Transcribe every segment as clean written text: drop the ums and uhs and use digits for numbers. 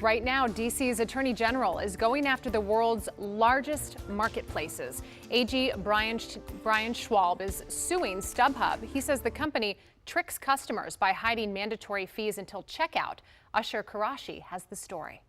Right now, D.C.'s Attorney General is going after the world's largest marketplaces. AG Brian Schwab is suing StubHub. He says the company tricks customers by hiding mandatory fees until checkout. Usher Karashi has the story.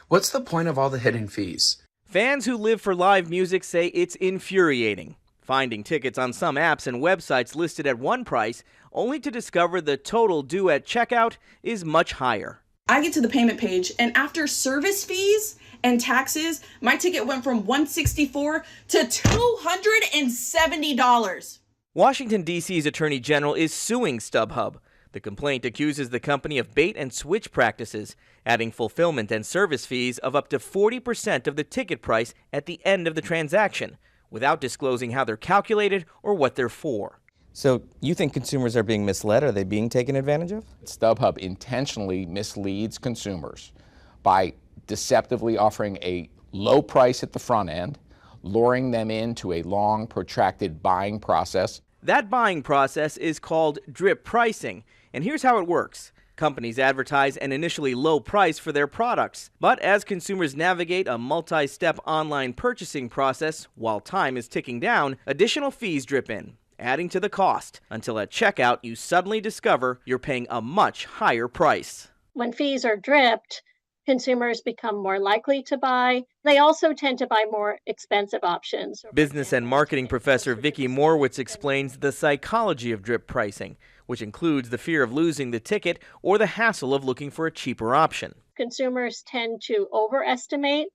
What's the point of all the hidden fees? Fans who live for live music say it's infuriating. Finding tickets on some apps and websites listed at one price, only to discover the total due at checkout is much higher. I get to the payment page, and after service fees and taxes, my ticket went from $164 to $270. Washington, D.C.'s Attorney General is suing StubHub. The complaint accuses the company of bait and switch practices, adding fulfillment and service fees of up to 40% of the ticket price at the end of the transaction, without disclosing how they're calculated or what they're for. So you think consumers are being misled? Are they being taken advantage of? StubHub intentionally misleads consumers by deceptively offering a low price at the front end, luring them into a long, protracted buying process. That buying process is called drip pricing, and here's how it works. Companies advertise an initially low price for their products, but as consumers navigate a multi-step online purchasing process while time is ticking down, additional fees drip in, adding to the cost, until at checkout you suddenly discover you're paying a much higher price. When fees are dripped, consumers become more likely to buy. They also tend to buy more expensive options. Business and marketing professor Vicki Morwitz explains the psychology of drip pricing, which includes the fear of losing the ticket or the hassle of looking for a cheaper option. Consumers tend to overestimate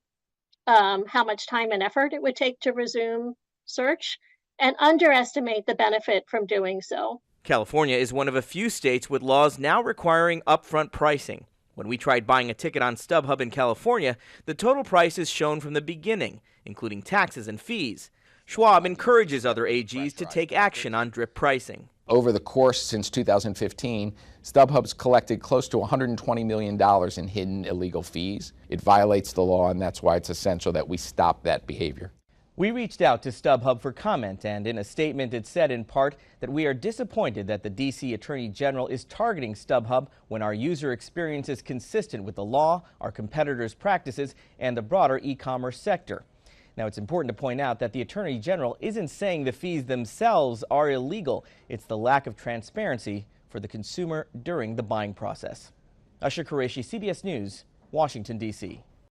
how much time and effort it would take to resume search, and underestimate the benefit from doing so. California is one of a few states with laws now requiring upfront pricing. When we tried buying a ticket on StubHub in California, the total price is shown from the beginning, including taxes and fees. Schwab encourages other AGs to take action on drip pricing. Over the course since 2015, StubHub's collected close to $120 million in hidden illegal fees. It violates the law, and that's why it's essential that we stop that behavior. We reached out to StubHub for comment, and in a statement it said in part that we are disappointed that the D.C. Attorney General is targeting StubHub when our user experience is consistent with the law, our competitors' practices, and the broader e-commerce sector. Now, it's important to point out that the Attorney General isn't saying the fees themselves are illegal. It's the lack of transparency for the consumer during the buying process. Usher Qureshi, CBS News, Washington, D.C.